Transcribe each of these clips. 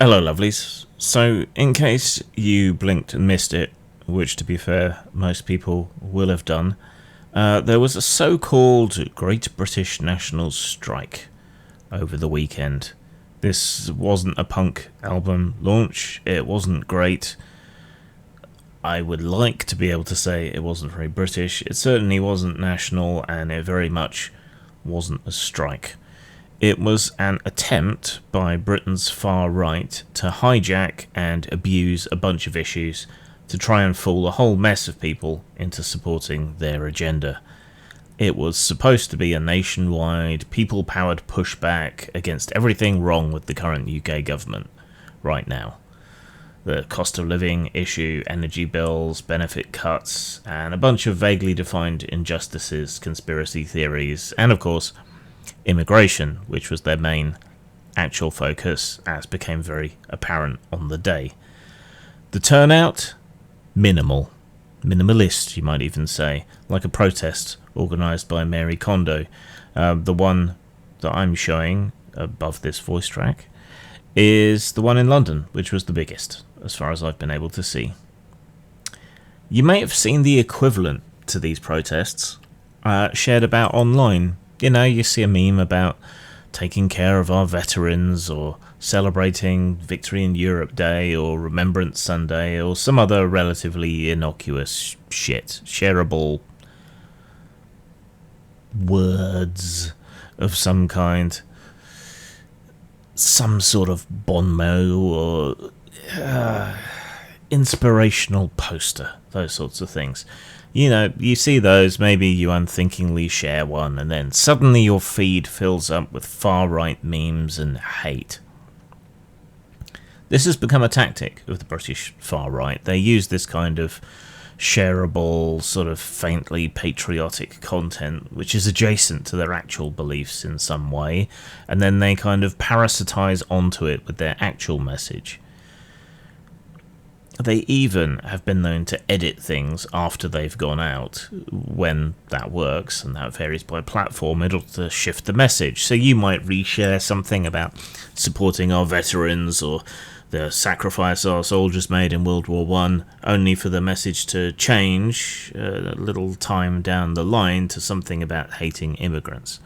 Hello, lovelies. So, in case you blinked and missed it, which to be fair, most people will have done, there was a so-called Great British National Strike over the weekend. This wasn't a punk album launch, it wasn't great. I would like to be able to say it wasn't very British, it certainly wasn't national, and it very much wasn't a strike. It was an attempt by Britain's far right to hijack and abuse a bunch of issues to try and fool a whole mess of people into supporting their agenda. It was supposed to be a nationwide, people-powered pushback against everything wrong with the current UK government right now. The cost of living issue, energy bills, benefit cuts, and a bunch of vaguely defined injustices, conspiracy theories, and of course, immigration, which was their main actual focus, as became very apparent on the day. The turnout? Minimal. Minimalist, you might even say, like a protest organised by Mary Kondo. The one that I'm showing above this voice track is the one in London, which was the biggest, as far as I've been able to see. You may have seen the equivalent to these protests shared about online. You know, you see a meme about taking care of our veterans, or celebrating Victory in Europe Day, or Remembrance Sunday, or some other relatively innocuous shit. Shareable words of some kind. Some sort of bon mot, or inspirational poster. Those sorts of things. You know, you see those, maybe you unthinkingly share one, and then suddenly your feed fills up with far-right memes and hate. This has become a tactic of the British far-right. They use this kind of shareable, sort of faintly patriotic content, which is adjacent to their actual beliefs in some way, and then they kind of parasitize onto it with their actual message. They even have been known to edit things after they've gone out, when that works, and that varies by platform, in order to shift the message. So you might reshare something about supporting our veterans, or the sacrifice our soldiers made in World War I, only for the message to change a little time down the line to something about hating immigrants.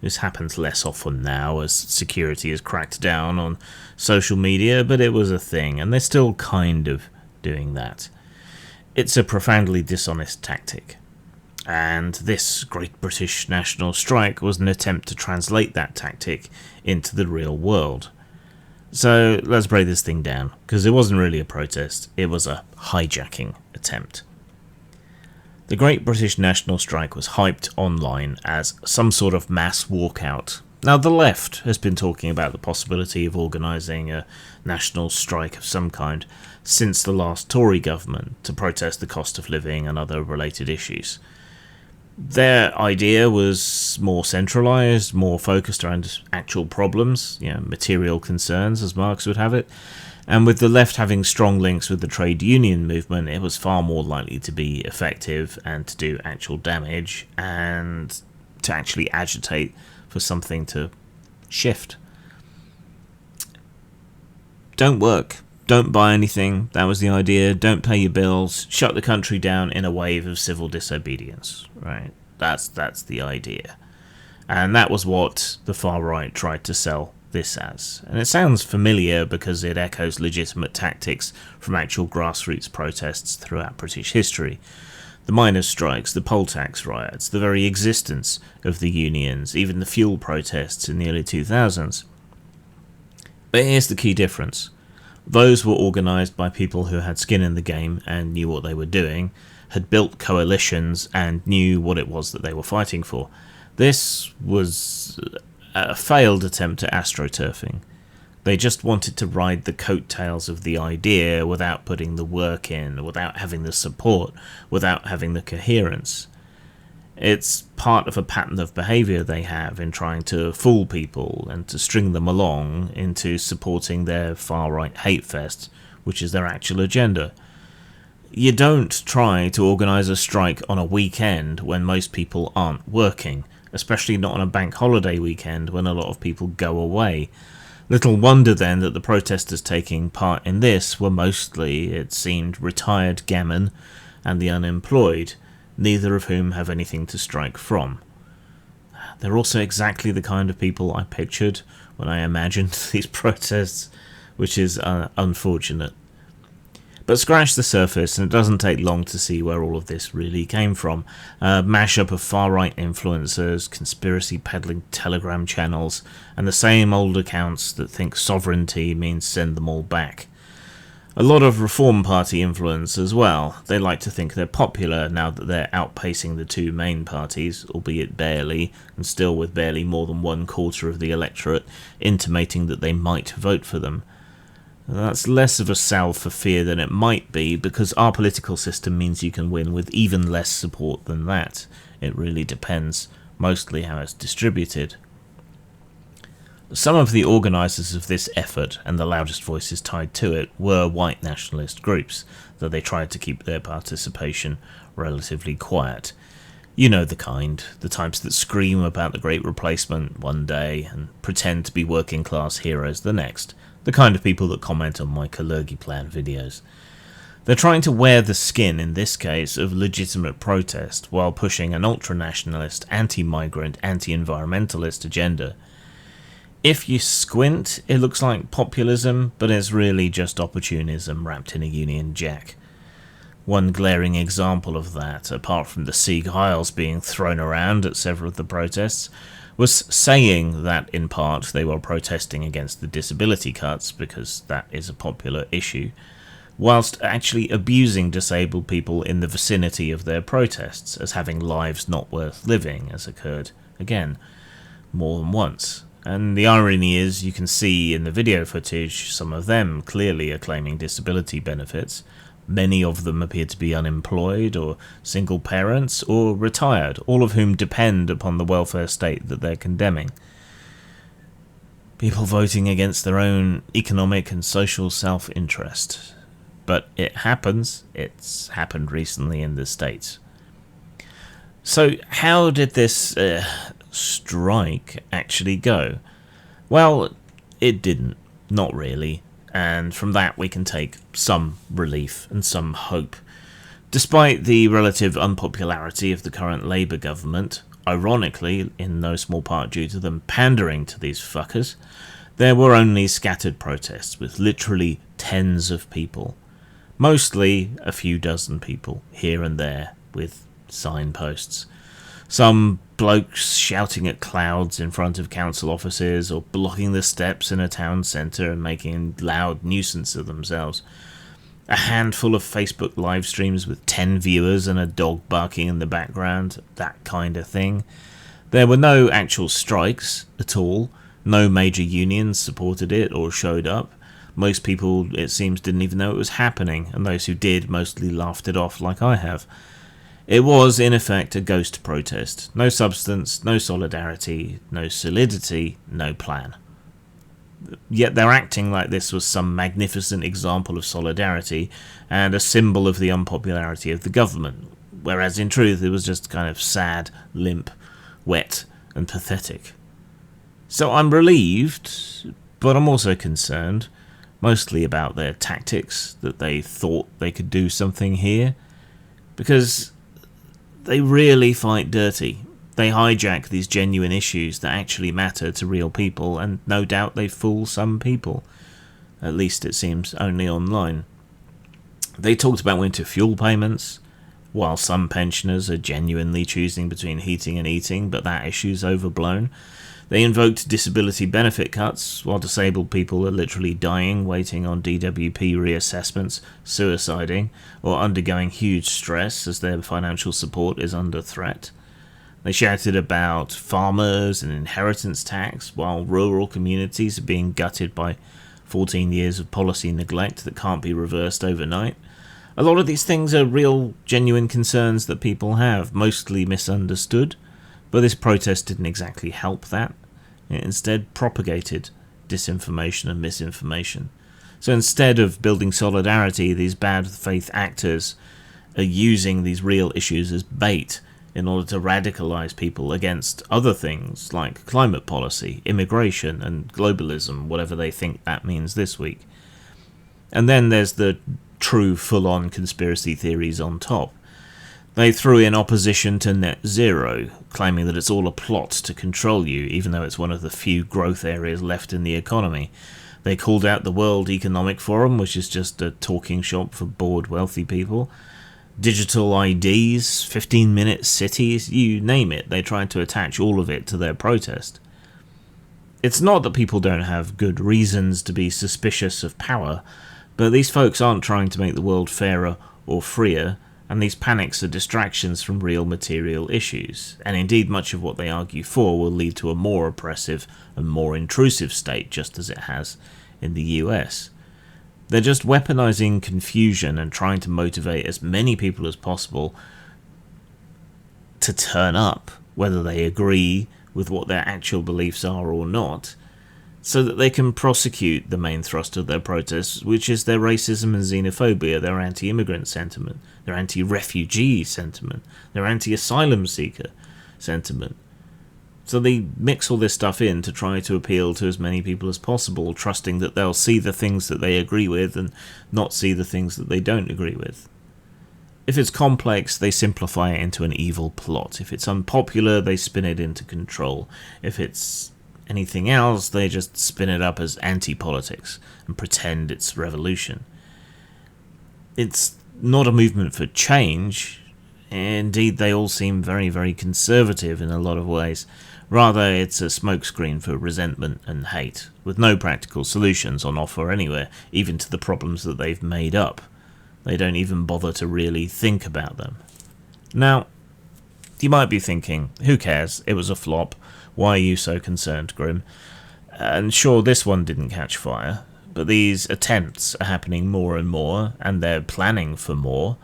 This happens less often now, as security is cracked down on social media, but it was a thing, and they're still kind of doing that. It's a profoundly dishonest tactic, and this Great British National Strike was an attempt to translate that tactic into the real world. So let's break this thing down, because it wasn't really a protest, it was a hijacking attempt. The Great British National Strike was hyped online as some sort of mass walkout. Now, the left has been talking about the possibility of organising a national strike of some kind since the last Tory government to protest the cost of living and other related issues. Their idea was more centralised, more focused around actual problems, material concerns, as Marx would have it. And with the left having strong links with the trade union movement, it was far more likely to be effective and to do actual damage and to actually agitate for something to shift. Don't work. Don't buy anything. That was the idea. Don't pay your bills. Shut the country down in a wave of civil disobedience. Right? That's the idea. And that was what the far right tried to sell this as. And it sounds familiar because it echoes legitimate tactics from actual grassroots protests throughout British history. The miners' strikes, the poll tax riots, the very existence of the unions, even the fuel protests in the early 2000s. But here's the key difference. Those were organised by people who had skin in the game and knew what they were doing, had built coalitions and knew what it was that they were fighting for. This was a failed attempt at astroturfing. They just wanted to ride the coattails of the idea without putting the work in, without having the support, without having the coherence. It's part of a pattern of behaviour they have in trying to fool people and to string them along into supporting their far-right hate fest, which is their actual agenda. You don't try to organise a strike on a weekend when most people aren't working, especially not on a bank holiday weekend when a lot of people go away. Little wonder then that the protesters taking part in this were mostly, it seemed, retired gammon and the unemployed, neither of whom have anything to strike from. They're also exactly the kind of people I pictured when I imagined these protests, which is unfortunate. But scratch the surface and it doesn't take long to see where all of this really came from. A mashup of far-right influencers, conspiracy peddling Telegram channels, and the same old accounts that think sovereignty means send them all back. A lot of Reform Party influence as well. They like to think they're popular now that they're outpacing the two main parties, albeit barely, and still with barely more than 1/4 of the electorate intimating that they might vote for them. That's less of a salve for fear than it might be, because our political system means you can win with even less support than that. It really depends, mostly how it's distributed. Some of the organisers of this effort, and the loudest voices tied to it, were white nationalist groups, though they tried to keep their participation relatively quiet. You know the kind, the types that scream about the Great Replacement one day and pretend to be working class heroes the next. The kind of people that comment on my Kalergi Plan videos. They're trying to wear the skin, in this case, of legitimate protest while pushing an ultra-nationalist, anti-migrant, anti-environmentalist agenda. If you squint, it looks like populism, but it's really just opportunism wrapped in a Union Jack. One glaring example of that, apart from the Sieg Heils being thrown around at several of the protests, was saying that in part they were protesting against the disability cuts, because that is a popular issue, whilst actually abusing disabled people in the vicinity of their protests as having lives not worth living, as occurred, again, more than once. And the irony is, you can see in the video footage, some of them clearly are claiming disability benefits. Many of them appear to be unemployed, or single parents, or retired, all of whom depend upon the welfare state that they're condemning. People voting against their own economic and social self-interest. But it happens. It's happened recently in the States. So how did this strike actually go? Well, it didn't. Not really. And from that we can take some relief and some hope. Despite the relative unpopularity of the current Labour government, ironically, in no small part due to them pandering to these fuckers, there were only scattered protests with literally tens of people. Mostly a few dozen people, here and there, with signposts. Some blokes shouting at clouds in front of council offices, or blocking the steps in a town centre and making a loud nuisance of themselves. A handful of Facebook live streams with 10 viewers and a dog barking in the background, that kind of thing. There were no actual strikes at all. No major unions supported it or showed up. Most people, it seems, didn't even know it was happening, and those who did mostly laughed it off like I have. It was, in effect, a ghost protest. No substance, no solidarity, no solidity, no plan. Yet they're acting like this was some magnificent example of solidarity and a symbol of the unpopularity of the government, whereas in truth it was just kind of sad, limp, wet, and pathetic. So I'm relieved, but I'm also concerned, mostly about their tactics, that they thought they could do something here, because they really fight dirty. They hijack these genuine issues that actually matter to real people, and no doubt they fool some people. At least it seems only online. They talked about winter fuel payments, while some pensioners are genuinely choosing between heating and eating, but that issue's overblown. They invoked disability benefit cuts, while disabled people are literally dying, waiting on DWP reassessments, suiciding, or undergoing huge stress as their financial support is under threat. They shouted about farmers and inheritance tax, while rural communities are being gutted by 14 years of policy neglect that can't be reversed overnight. A lot of these things are real, genuine concerns that people have, mostly misunderstood. But this protest didn't exactly help that. It instead propagated disinformation and misinformation. So instead of building solidarity, these bad faith actors are using these real issues as bait in order to radicalize people against other things like climate policy, immigration, and globalism, whatever they think that means this week. And then there's the true full-on conspiracy theories on top. They threw in opposition to net zero, claiming that it's all a plot to control you, even though it's one of the few growth areas left in the economy. They called out the World Economic Forum, which is just a talking shop for bored wealthy people. Digital IDs, 15-minute cities, you name it. They tried to attach all of it to their protest. It's not that people don't have good reasons to be suspicious of power, but these folks aren't trying to make the world fairer or freer, and these panics are distractions from real material issues, and indeed much of what they argue for will lead to a more oppressive and more intrusive state, just as it has in the US. They're just weaponizing confusion and trying to motivate as many people as possible to turn up, whether they agree with what their actual beliefs are or not, so that they can prosecute the main thrust of their protests, which is their racism and xenophobia, their anti-immigrant sentiment, their anti-refugee sentiment, their anti-asylum seeker sentiment. So they mix all this stuff in to try to appeal to as many people as possible, trusting that they'll see the things that they agree with and not see the things that they don't agree with. If it's complex, they simplify it into an evil plot. If it's unpopular, they spin it into control. If it's anything else, they just spin it up as anti-politics and pretend it's revolution. It's not a movement for change. Indeed, they all seem very, very conservative in a lot of ways. Rather, it's a smokescreen for resentment and hate, with no practical solutions on offer anywhere, even to the problems that they've made up. They don't even bother to really think about them. Now, you might be thinking, who cares? It was a flop. Why are you so concerned, Grim? And sure, this one didn't catch fire, but these attempts are happening more and more, and they're planning for more.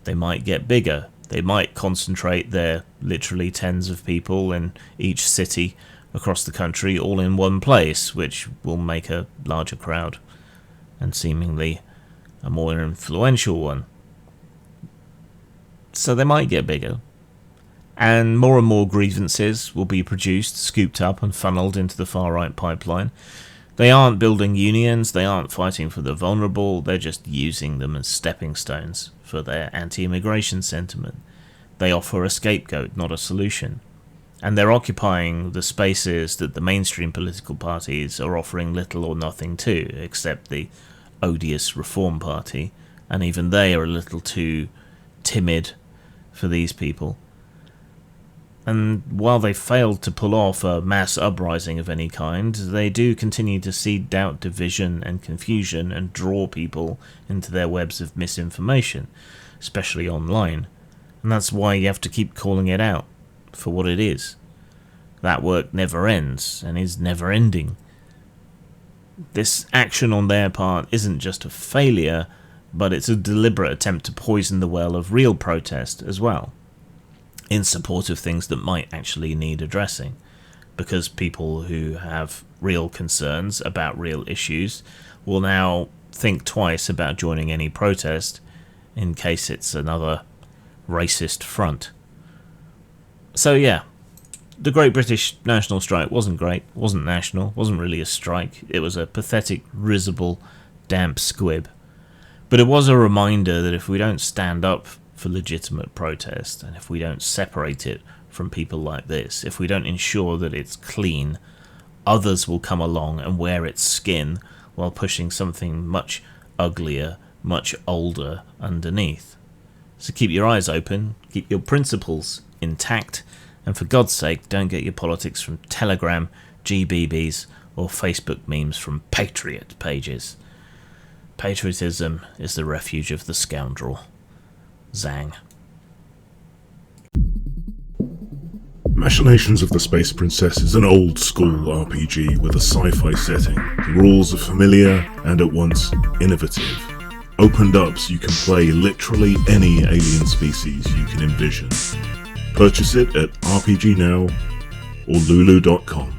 They might get bigger. They might concentrate their literally tens of people in each city across the country all in one place, which will make a larger crowd, and seemingly a more influential one. So they might get bigger. And more grievances will be produced, scooped up and funneled into the far-right pipeline. They aren't building unions, they aren't fighting for the vulnerable, they're just using them as stepping stones for their anti-immigration sentiment. They offer a scapegoat, not a solution. And they're occupying the spaces that the mainstream political parties are offering little or nothing to, except the odious Reform Party, and even they are a little too timid for these people. And while they failed to pull off a mass uprising of any kind, they do continue to seed doubt, division and confusion and draw people into their webs of misinformation, especially online. And that's why you have to keep calling it out for what it is. That work never ends and is never ending. This action on their part isn't just a failure, but it's a deliberate attempt to poison the well of real protest as well, in support of things that might actually need addressing, because people who have real concerns about real issues will now think twice about joining any protest in case it's another racist front. So yeah, the Great British National Strike wasn't great, wasn't national, wasn't really a strike. It was a pathetic, risible, damp squib. But it was a reminder that if we don't stand up for legitimate protest, and if we don't separate it from people like this, if we don't ensure that it's clean, others will come along and wear its skin while pushing something much uglier, much older underneath. So keep your eyes open, keep your principles intact, and for God's sake, don't get your politics from Telegram, GBBs, or Facebook memes from Patriot pages. Patriotism is the refuge of the scoundrel. Zang. Machinations of the Space Princess is an old-school RPG with a sci-fi setting. The rules are familiar and at once innovative. Opened up so you can play literally any alien species you can envision. Purchase it at RPG Now or Lulu.com.